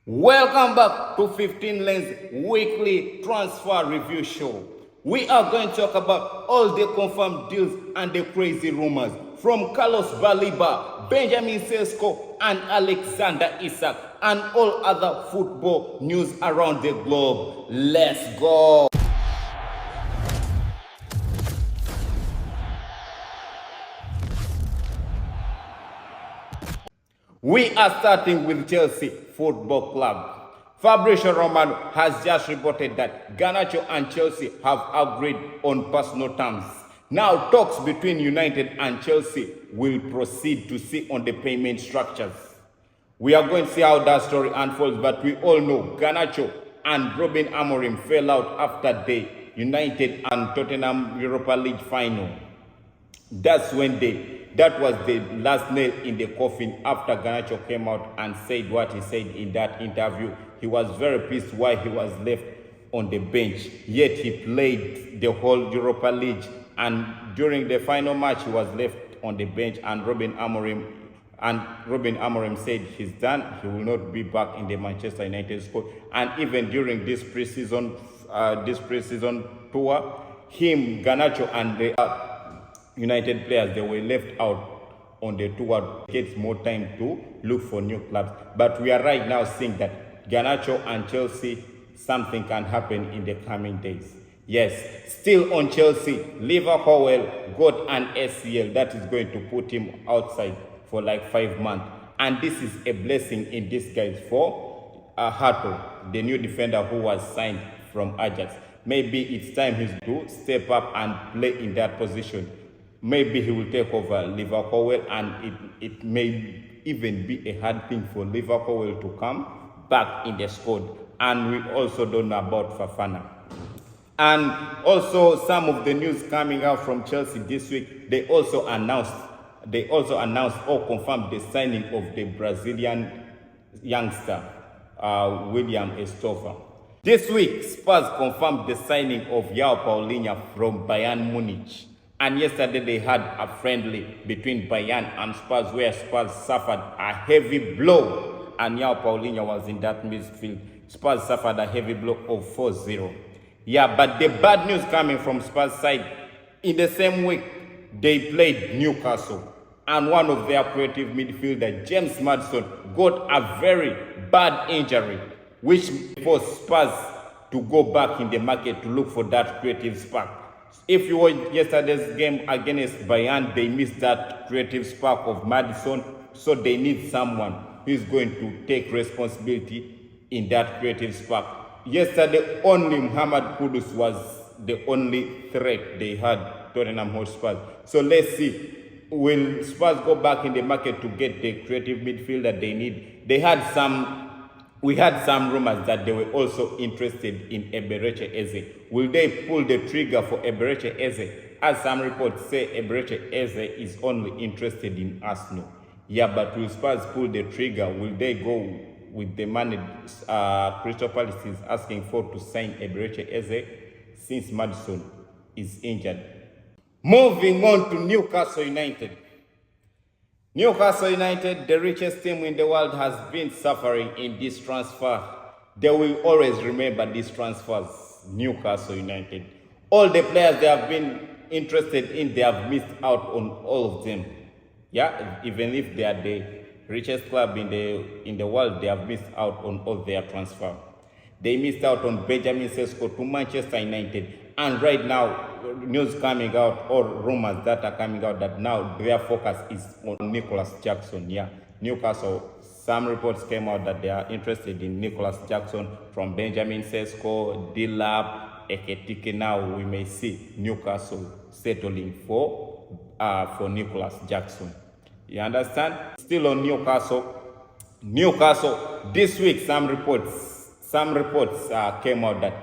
Welcome back to 15 Lanes Weekly Transfer Review Show. We are going to talk about all the confirmed deals and the crazy rumors from Carlos Baliba, Benjamin Cesco, and Alexander Isak, and all other football news around the globe. Let's go! We are starting with Chelsea Football Club. Fabrizio Romano has just reported that Garnacho and Chelsea have agreed on personal terms. Now talks between United and Chelsea will proceed to see on the payment structures. We are going to see how that story unfolds, but we all know Garnacho and Ruben Amorim fell out after the United and Tottenham Europa League final. That was the last nail in the coffin after Garnacho came out and said what he said in that interview. He was very pissed why he was left on the bench, yet he played the whole Europa League, and during the final match he was left on the bench, and Ruben Amorim said he's done, he will not be back in the Manchester United squad. And even during this preseason tour, Garnacho and the United players, they were left out on the tour, gets more time to look for new clubs. But we are right now seeing that Garnacho and Chelsea, something can happen in the coming days. Yes, still on Chelsea, Liverpool got an ACL that is going to put him outside for like 5 months. And this is a blessing in disguise for Hato, the new defender who was signed from Ajax. Maybe it's time he's to step up and play in that position. Maybe he will take over Liverpool, and it may even be a hard thing for Liverpool to come back in the squad. And we also don't know about Fafana. And also some of the news coming out from Chelsea this week, they also announced or confirmed the signing of the Brazilian youngster, William Estover. This week, Spurs confirmed the signing of João Paulinho from Bayern Munich. And yesterday they had a friendly between Bayern and Spurs where Spurs suffered a heavy blow, and João Paulinho was in that midfield. Spurs suffered a heavy blow of 4-0. Yeah, but the bad news coming from Spurs side, in the same week they played Newcastle, and one of their creative midfielder, James Maddison, got a very bad injury, which forced Spurs to go back in the market to look for that creative spark. If you watched yesterday's game against Bayern, they missed that creative spark of Maddison, so they need someone who is going to take responsibility in that creative spark. Yesterday, only Muhammad Kudus was the only threat they had, Tottenham Hotspur. So let's see, will Spurs go back in the market to get the creative midfielder they need? We had some rumors that they were also interested in Eberechi Eze. Will they pull the trigger for Eberechi Eze? As some reports say, Eberechi Eze is only interested in Arsenal. Yeah, but will Spurs pull the trigger? Will they go with the money Crystal Palace is asking for to sign Eberechi Eze since Maddison is injured? Moving on to Newcastle United. Newcastle United, the richest team in the world, has been suffering in this transfer. They will always remember these transfers, Newcastle United. All the players they have been interested in, they have missed out on all of them. Yeah, even if they are the richest club in the world, they have missed out on all their transfer. They missed out on Benjamin Cesco to Manchester United. And right now, news coming out or rumors that are coming out that now their focus is on Nicholas Jackson. Yeah, Newcastle, some reports came out that they are interested in Nicholas Jackson from Benjamin Cesco, Dilap, Eketike. Now we may see Newcastle settling for Nicholas Jackson. You understand? Still on Newcastle, this week some reports came out that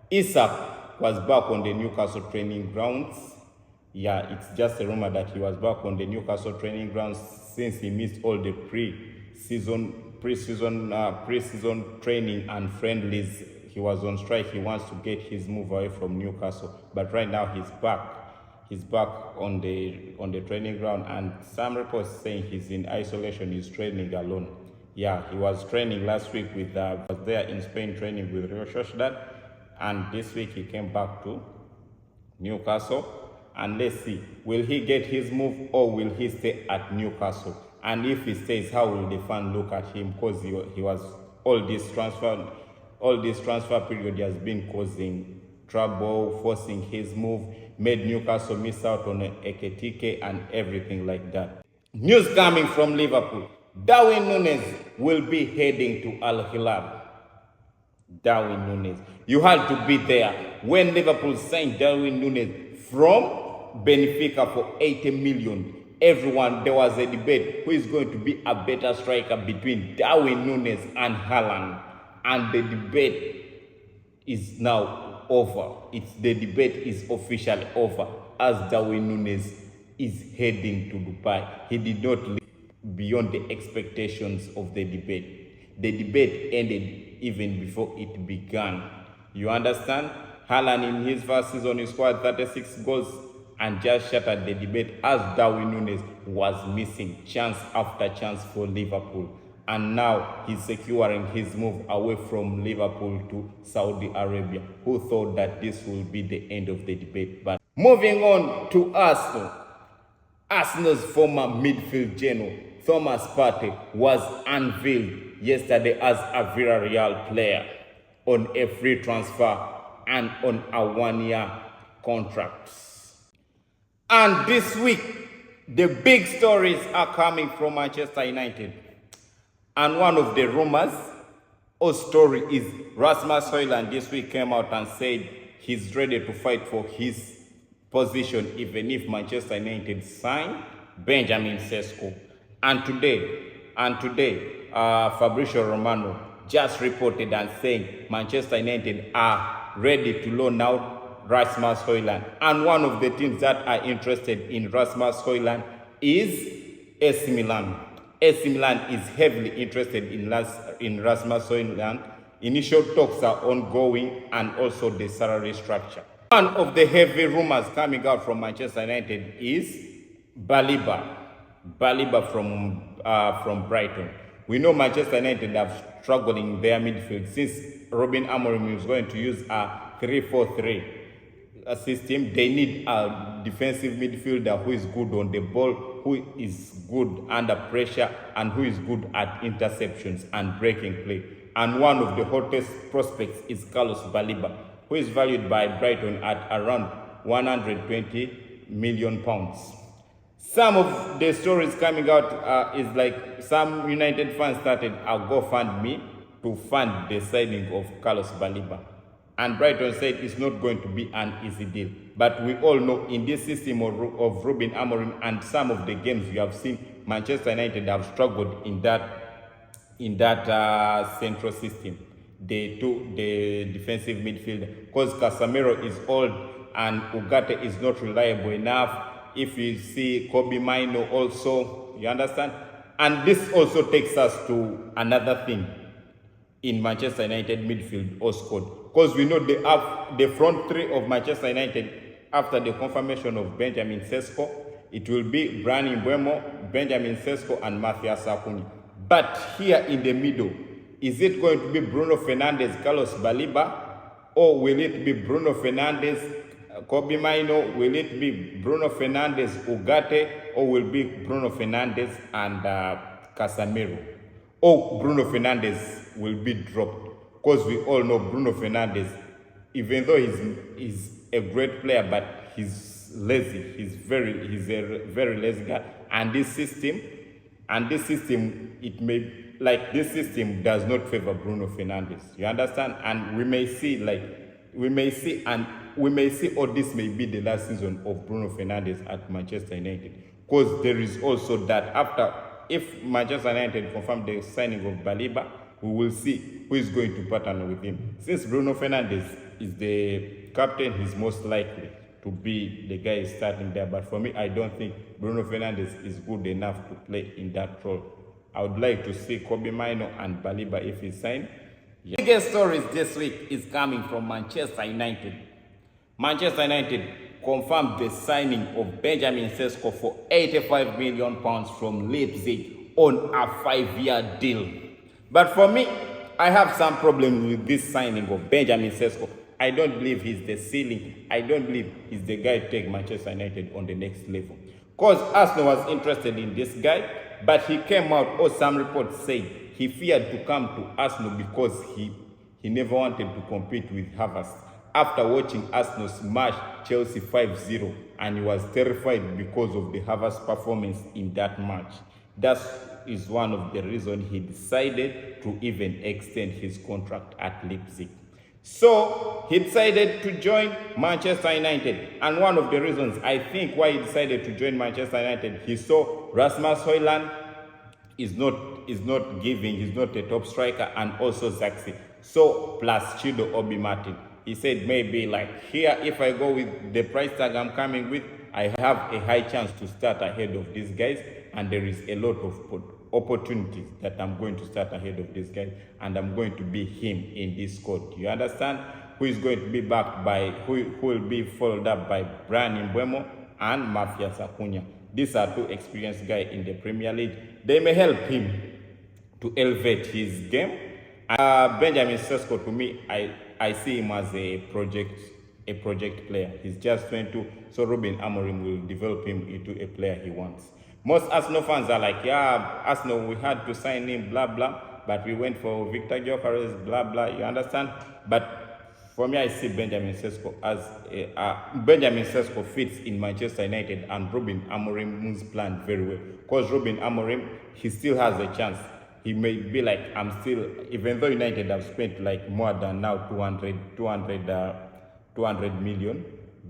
Isak was back on the Newcastle training grounds. Yeah, it's just a rumor that he was back on the Newcastle training grounds since he missed all the pre-season training and friendlies. He was on strike. He wants to get his move away from Newcastle, but right now he's back. He's back on the training ground, and some reports saying he's in isolation. He's training alone. Yeah, he was training last week with was there in Spain training with Real Sociedad, and this week he came back to Newcastle. And let's see, will he get his move or will he stay at Newcastle? And if he stays, how will the fan look at him? Because he was all this transfer period, he has been causing trouble, forcing his move, made Newcastle miss out on Eketike and everything like that. News coming from Liverpool. Darwin Nunes will be heading to Al Hilal. Darwin Nunes. You had to be there when Liverpool signed Darwin Nunes from Benfica for 80 million. There was a debate who is going to be a better striker between Darwin Nunes and Haaland. And the debate is now over. The debate is officially over as Darwin Nunes is heading to Dubai. He did not live beyond the expectations of the debate. The debate ended even before it began. You understand? Haaland in his first season he scored 36 goals and just shattered the debate as Darwin Nunes was missing chance after chance for Liverpool. And now he's securing his move away from Liverpool to Saudi Arabia. Who thought that this will be the end of the debate? But moving on to Arsenal. Arsenal's former midfield general, Thomas Partey, was unveiled yesterday as a Villarreal player on a free transfer and on a one-year contract. And this week, the big stories are coming from Manchester United. And one of the rumors or story is Rasmus Højlund this week came out and said he's ready to fight for his position even if Manchester United sign Benjamin Cesco. And today, Fabrizio Romano just reported and saying Manchester United are ready to loan out Rasmus Højlund. And one of the teams that are interested in Rasmus Højlund is AC Milan. AC Milan is heavily interested in Rasmus Højlund. Initial talks are ongoing and also the salary structure. One of the heavy rumors coming out from Manchester United is Baliba from Brighton. We know Manchester United have struggled in their midfield since Ruben Amorim is going to use a 3-4-3 system. They need a defensive midfielder who is good on the ball, who is good under pressure, and who is good at interceptions and breaking play. And one of the hottest prospects is Carlos Baliba, who is valued by Brighton at around 120 million pounds. Some of the stories coming out is like some United fans started a GoFundMe to fund the signing of Carlos Baliba. And Brighton said it's not going to be an easy deal. But we all know in this system of Ruben Amorim and some of the games you have seen, Manchester United have struggled in that central system. The defensive midfielder. Because Casemiro is old and Ugarte is not reliable enough. If you see Kobe Mino also, you understand? And this also takes us to another thing in Manchester United midfield or squad. Because we know the front three of Manchester United after the confirmation of Benjamin Cesco, it will be Brian Mbeumo, Benjamin Cesco and Matthias Cunha. But here in the middle, is it going to be Bruno Fernandes, Carlos Baliba, or will it be Bruno Fernandes, Kobe Mino? Will it be Bruno Fernandes, Ugarte, or will be Bruno Fernandes and Casemiro? Or Bruno Fernandes will be dropped? Because we all know Bruno Fernandes, even though he's a great player, but he's lazy. He's a very lazy guy. And this system, this system does not favor Bruno Fernandes. You understand? And we may see, or this may be the last season of Bruno Fernandes at Manchester United. Because there is also that if Manchester United confirm the signing of Baliba, we will see who is going to partner with him. Since Bruno Fernandes is the captain, he's most likely to be the guy starting there. But for me, I don't think Bruno Fernandes is good enough to play in that role. I would like to see Kobe Mino and Baliba if he signed. The biggest stories this week is coming from Manchester United. Manchester United confirmed the signing of Benjamin Cesco for £85 million from Leipzig on a 5-year deal. But for me, I have some problem with this signing of Benjamin Cesco. I don't believe he's the ceiling. I don't believe he's the guy to take Manchester United on the next level. Because Arsenal was interested in this guy, but he came out, or some reports say he feared to come to Arsenal because he never wanted to compete with Havertz. After watching Arsenal smash Chelsea 5-0, and he was terrified because of the Havertz performance in that match. That is one of the reasons he decided to even extend his contract at Leipzig. So he decided to join Manchester United. And one of the reasons I think why he decided to join Manchester United, he saw Rasmus Højlund is not giving, he's not a top striker, and also Xavi. So plus Chido Obi Martin. He said maybe like here, if I go with the price tag I'm coming with, I have a high chance to start ahead of these guys, and there is a lot of opportunities that I'm going to start ahead of these guys, and I'm going to be him in this squad. You understand? Who is going to be backed by, who will be followed up by Bryan Mbeumo and Matthias Cunha. These are two experienced guys in the Premier League. They may help him to elevate his game. Benjamin Cesco, to me, I see him as a project player. He's just 22, so Ruben Amorim will develop him into a player he wants. Most Arsenal fans are like, yeah, Arsenal, we had to sign him, blah, blah, but we went for Victor Gyökeres, blah, blah, you understand? But for me, I see Benjamin Cesco as Benjamin Cesco fits in Manchester United and Ruben Amorim's plan very well. Because Ruben Amorim, he still has a chance. He may be like, I'm still, even though United have spent like more than now 200 million,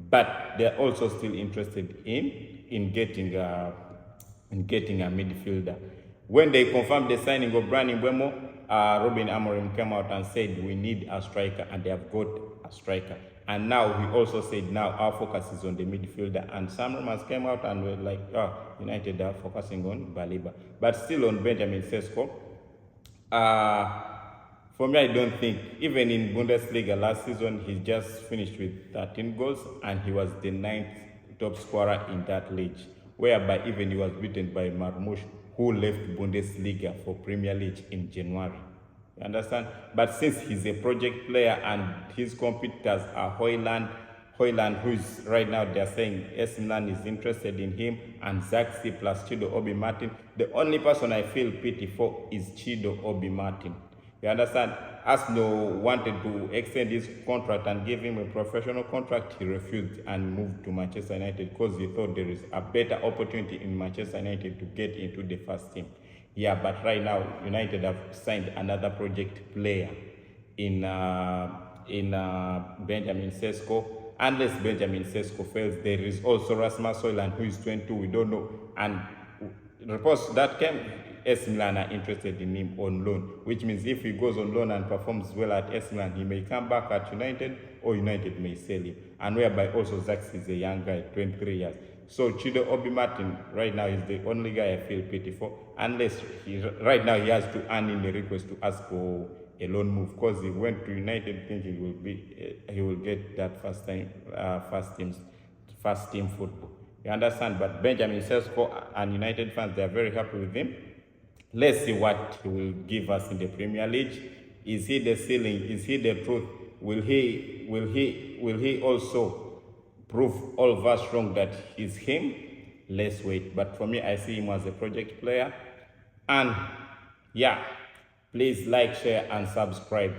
but they're also still interested in getting a midfielder. When they confirmed the signing of Bryan Mbeumo, Ruben Amorim came out and said we need a striker, and they have got a striker. And now he also said now our focus is on the midfielder. And some rumors came out and were like, United are focusing on Baliba. But still on Benjamin Cesco, for me, I don't think, even in Bundesliga last season, he just finished with 13 goals, and he was the 9th top scorer in that league, whereby even he was beaten by Marmoush, who left Bundesliga for Premier League in January. You understand? But since he's a project player and his competitors are Højlund, who is right now, they're saying AC Milan is interested in him, and Xavi plus Chido Obi Martin. The only person I feel pity for is Chido Obi Martin. You understand? Arsenal wanted to extend his contract and give him a professional contract. He refused and moved to Manchester United because he thought there is a better opportunity in Manchester United to get into the first team. Yeah, but right now, United have signed another project player in Benjamin Cesco. Unless Benjamin Cesco fails, there is also Rasmus Højlund, who is 22, we don't know. And reports that came, AC Milan are interested in him on loan, which means if he goes on loan and performs well at AC Milan, he may come back at United, or United may sell him. And whereby also Xavi is a young guy, 23 years. So Chido Obi Martin right now is the only guy I feel pity for, unless right now he has to earn in a request to ask for a loan move, because he went to United thinking he will get that first team football. You understand? But Benjamin Cesco and United fans, they are very happy with him. Let's see what he will give us in the Premier League. Is he the ceiling? Is he the truth? Will he also prove all of us wrong that he's him? Let's wait. But for me, I see him as a project player. And yeah, please like, share, and subscribe.